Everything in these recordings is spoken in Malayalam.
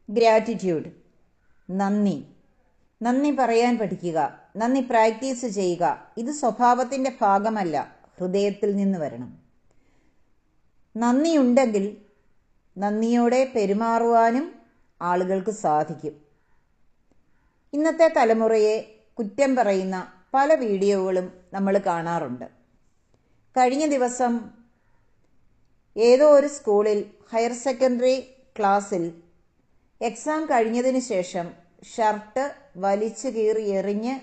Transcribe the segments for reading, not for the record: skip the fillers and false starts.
ഗ്രാറ്റിറ്റ്യൂഡ്. നന്ദി. നന്ദി പറയാൻ പഠിക്കുക. നന്ദി പ്രാക്ടീസ് ചെയ്യുക. ഇത് സ്വഭാവത്തിൻ്റെ ഭാഗമല്ല, ഹൃദയത്തിൽ നിന്ന് വരണം. നന്ദിയുണ്ടെങ്കിൽ നന്ദിയോടെ പെരുമാറുവാനും ആളുകൾക്ക് സാധിക്കും. ഇന്നത്തെ തലമുറയെ കുറ്റം പറയുന്ന പല വീഡിയോകളും നമ്മൾ കാണാറുണ്ട്. കഴിഞ്ഞ ദിവസം ഏതോ ഒരു സ്കൂളിൽ ഹയർ സെക്കൻഡറി ക്ലാസ്സിൽ എക്സാം കഴിഞ്ഞതിന് ശേഷം ഷർട്ട് വലിച്ചു കീറി എറിഞ്ഞ്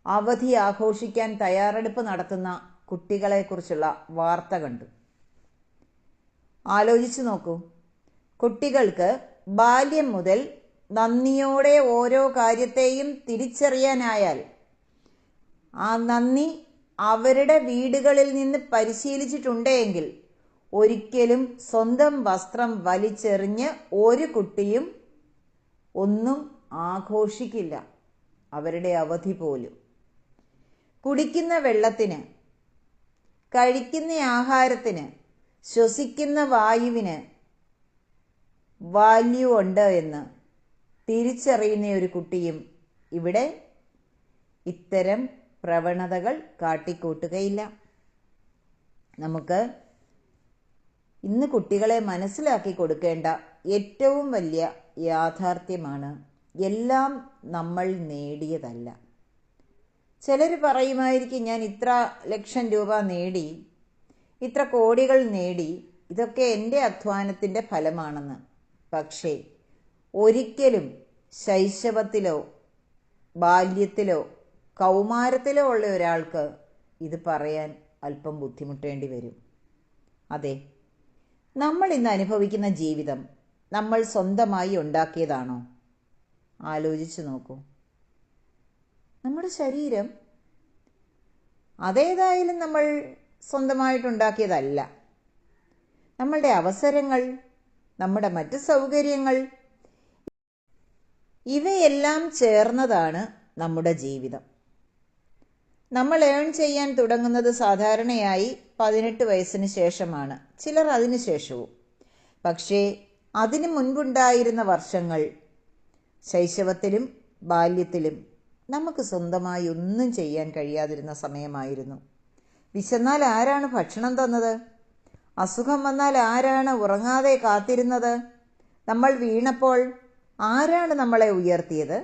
അവധി ആഘോഷിക്കാൻ തയ്യാറെടുപ്പ് നടത്തുന്ന കുട്ടികളെക്കുറിച്ചുള്ള വാർത്ത കണ്ടു. ആലോചിച്ചു നോക്കൂ. കുട്ടികൾക്ക് ബാല്യം മുതൽ നന്ദിയോടെ ഓരോ കാര്യത്തെയും തിരിച്ചറിയാനായാൽ, ആ നന്ദി അവരുടെ വീടുകളിൽ നിന്ന് പരിശീലിച്ചിട്ടുണ്ടെങ്കിൽ ഒരിക്കലും സ്വന്തം വസ്ത്രം വലിച്ചെറിഞ്ഞ് ഒരു കുട്ടിയും ഒന്നും ആഘോഷിക്കില്ല, അവരുടെ അവധി പോലും. കുടിക്കുന്ന വെള്ളത്തിന്, കഴിക്കുന്ന ആഹാരത്തിന്, ശ്വസിക്കുന്ന വായുവിന് വാല്യൂ ഉണ്ട് എന്ന് തിരിച്ചറിയുന്ന ഒരു കുട്ടിയും ഇവിടെ ഇത്തരം പ്രവണതകൾ കാട്ടിക്കൂട്ടുകയില്ല. നമുക്ക് ഇന്ന് കുട്ടികളെ മനസ്സിലാക്കി കൊടുക്കേണ്ട ഏറ്റവും വലിയ യാഥാർത്ഥ്യമാണ്, എല്ലാം നമ്മൾ നേടിയതല്ല. ചിലർ പറയുമായിരിക്കും, ഞാൻ ഇത്ര ലക്ഷം രൂപ നേടി, ഇത്ര കോടികൾ നേടി, ഇതൊക്കെ എൻ്റെ അധ്വാനത്തിൻ്റെ ഫലമാണെന്ന്. പക്ഷേ ഒരിക്കലും ശൈശവത്തിലോ ബാല്യത്തിലോ കൗമാരത്തിലോ ഉള്ള ഒരാൾക്ക് ഇത് പറയാൻ അല്പം ബുദ്ധിമുട്ടേണ്ടി വരും. അതെ, നമ്മൾ ഇന്ന് അനുഭവിക്കുന്ന ജീവിതം നമ്മൾ സ്വന്തമായി ഉണ്ടാക്കിയതാണോ? ആലോചിച്ചു നോക്കൂ. നമ്മുടെ ശരീരം അതേതായാലും നമ്മൾ സ്വന്തമായിട്ടുണ്ടാക്കിയതല്ല. നമ്മളുടെ അവസരങ്ങൾ, നമ്മുടെ മറ്റ് സൗകര്യങ്ങൾ, ഇവയെല്ലാം ചേർന്നതാണ് നമ്മുടെ ജീവിതം. നമ്മൾ ഏൺ ചെയ്യാൻ തുടങ്ങുന്നത് സാധാരണയായി 18 വയസ്സിന് ശേഷമാണ്, ചിലർ അതിന് ശേഷവും. പക്ഷേ അതിനു മുൻപുണ്ടായിരുന്ന വർഷങ്ങൾ, ശൈശവത്തിലും ബാല്യത്തിലും നമുക്ക് സ്വന്തമായി ഒന്നും ചെയ്യാൻ കഴിയാതിരുന്ന സമയമായിരുന്നു. വിശന്നാൽ ആരാണ് ഭക്ഷണം തന്നത്? അസുഖം വന്നാൽ ആരാണ് ഉറങ്ങാതെ കാത്തിരുന്നത്? നമ്മൾ വീണപ്പോൾ ആരാണ് നമ്മളെ ഉയർത്തിയത്?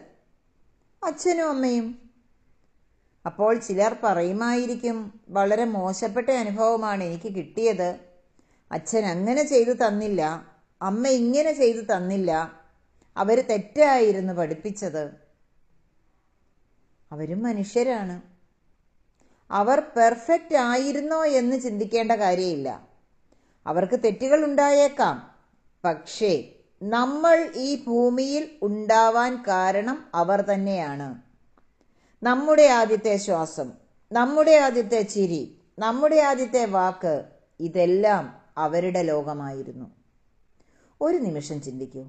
അച്ഛനും അമ്മയും. അപ്പോൾ ചിലർ പറയുമായിരിക്കും, വളരെ മോശപ്പെട്ട അനുഭവമാണ് എനിക്ക് കിട്ടിയത്, അച്ഛൻ അങ്ങനെ ചെയ്തു തന്നില്ല, അമ്മ ഇങ്ങനെ ചെയ്തു തന്നില്ല, അവർ തെറ്റായിരുന്നു പഠിപ്പിച്ചത്. അവരും മനുഷ്യരാണ്. അവർ പെർഫെക്റ്റ് ആയിരുന്നോ എന്ന് ചിന്തിക്കേണ്ട കാര്യമില്ല. അവർക്ക് തെറ്റുകൾ ഉണ്ടായേക്കാം. പക്ഷേ നമ്മൾ ഈ ഭൂമിയിൽ ഉണ്ടാവാൻ കാരണം അവർ തന്നെയാണ്. നമ്മുടെ ആദ്യത്തെ ശ്വാസം, നമ്മുടെ ആദ്യത്തെ ചിരി, നമ്മുടെ ആദ്യത്തെ വാക്ക്, ഇതെല്ലാം അവരുടെ ലോകമായിരുന്നു. ഒരു നിമിഷം ചിന്തിക്കൂ.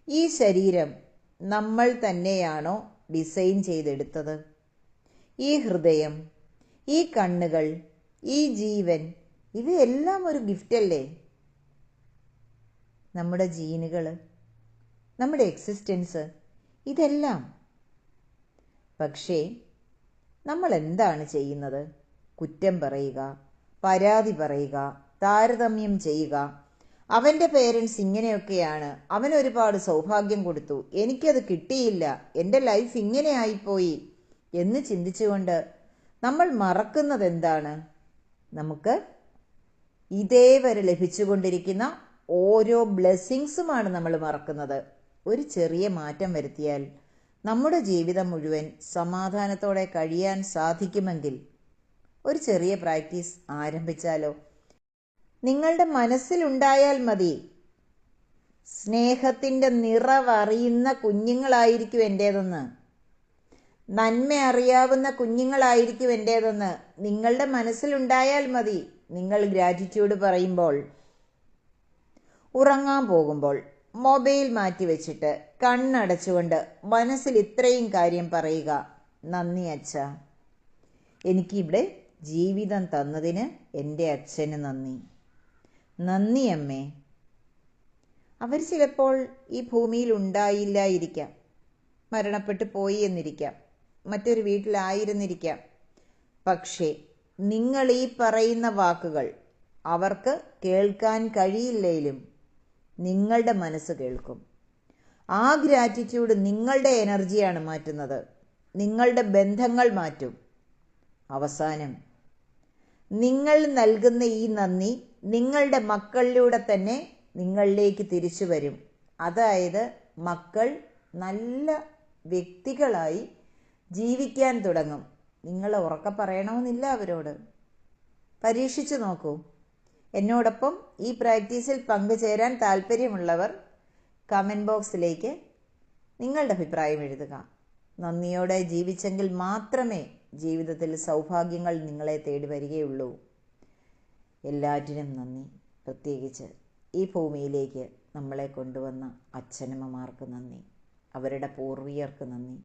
ഈ ശരീരം നമ്മൾ തന്നെയാണോ ഡിസൈൻ ചെയ്തെടുത്തത്? ഈ ഹൃദയം, ഈ കണ്ണുകൾ, ഈ ജീവൻ, ഇവയെല്ലാം ഒരു ഗിഫ്റ്റല്ലേ? നമ്മുടെ ജീനുകൾ, നമ്മുടെ എക്സിസ്റ്റൻസ്, ഇതെല്ലാം. പക്ഷേ നമ്മൾ എന്താണ് ചെയ്യുന്നത്? കുറ്റം പറയുക, പരാതി പറയുക, താരതമ്യം ചെയ്യുക. അവൻ്റെ പേരൻസ് ഇങ്ങനെയൊക്കെയാണ്, അവൻ ഒരുപാട് സൗഭാഗ്യം കൊടുത്തു, എനിക്കത് കിട്ടിയില്ല, എൻ്റെ ലൈഫ് ഇങ്ങനെ ആയിപ്പോയി എന്ന് ചിന്തിച്ചുകൊണ്ട് നമ്മൾ മറക്കുന്നത് എന്താണ്? നമുക്ക് ഇതേവരെ ലഭിച്ചുകൊണ്ടിരിക്കുന്ന ഓരോ ബ്ലെസ്സിങ്സുമാണ് നമ്മൾ മറക്കുന്നത്. ഒരു ചെറിയ മാറ്റം വരുത്തിയാൽ നമ്മുടെ ജീവിതം മുഴുവൻ സമാധാനത്തോടെ കഴിയാൻ സാധിക്കുമെങ്കിൽ ഒരു ചെറിയ പ്രാക്ടീസ് ആരംഭിച്ചാലോ? നിങ്ങളുടെ മനസ്സിലുണ്ടായാൽ മതി, സ്നേഹത്തിൻ്റെ നിറവറിയുന്ന കുഞ്ഞുങ്ങളായിരിക്കും എൻ്റേതെന്ന്, നന്മ അറിയാവുന്ന കുഞ്ഞുങ്ങളായിരിക്കും എൻ്റേതെന്ന് നിങ്ങളുടെ മനസ്സിലുണ്ടായാൽ മതി. നിങ്ങൾ ഗ്രാറ്റിറ്റ്യൂഡ് പറയുമ്പോൾ, ഉറങ്ങാൻ പോകുമ്പോൾ മൊബൈൽ മാറ്റിവെച്ചിട്ട് കണ്ണടച്ചുകൊണ്ട് മനസ്സിൽ ഇത്രയും കാര്യം പറയുക: നന്ദി അച്ഛ, എനിക്കിവിടെ ജീവിതം തന്നതിന് എൻ്റെ അച്ഛന് നന്ദി. നന്ദി അമ്മേ, അവർ ചിലപ്പോൾ ഈ ഭൂമിയിൽ ഉണ്ടായില്ലായിരിക്കാം, മരണപ്പെട്ടു പോയി എന്നിരിക്കാം, മറ്റൊരു വീട്ടിലായിരുന്നിരിക്കാം. പക്ഷേ നിങ്ങൾ ഈ പറയുന്ന വാക്കുകൾ അവർക്ക് കേൾക്കാൻ കഴിയില്ലെങ്കിലും നിങ്ങളുടെ മനസ്സ് കേൾക്കും. ആ ഗ്രാറ്റിറ്റ്യൂഡ് നിങ്ങളുടെ എനർജിയാണ് മാറ്റുന്നത്, നിങ്ങളുടെ ബന്ധങ്ങൾ മാറ്റും. അവസാനം നിങ്ങൾ നൽകുന്ന ഈ നന്ദി നിങ്ങളുടെ മക്കളിലൂടെ തന്നെ നിങ്ങളിലേക്ക് തിരിച്ചു വരും. അതായത് മക്കൾ നല്ല വ്യക്തികളായി ജീവിക്കാൻ തുടങ്ങും. നിങ്ങൾ ഉറക്കെ പറയണമെന്നില്ല അവരോട്. പരീക്ഷിച്ചു നോക്കൂ. എന്നോടൊപ്പം ഈ പ്രാക്ടീസിൽ പങ്കുചേരാൻ താല്പര്യമുള്ളവർ കമൻറ്റ് ബോക്സിലേക്ക് നിങ്ങളുടെ അഭിപ്രായം എഴുതുക. നന്ദിയോടെ ജീവിച്ചെങ്കിൽ മാത്രമേ ജീവിതത്തിൽ സൗഭാഗ്യങ്ങൾ നിങ്ങളെ തേടി വരികയുള്ളൂ. എല്ലാറ്റിനും നന്ദി. പ്രത്യേകിച്ച് ഈ ഭൂമിയിലേക്ക് നമ്മളെ കൊണ്ടുവന്ന അച്ഛനമ്മമാർക്ക് നന്ദി, അവരുടെ പൂർവികർക്ക് നന്ദി.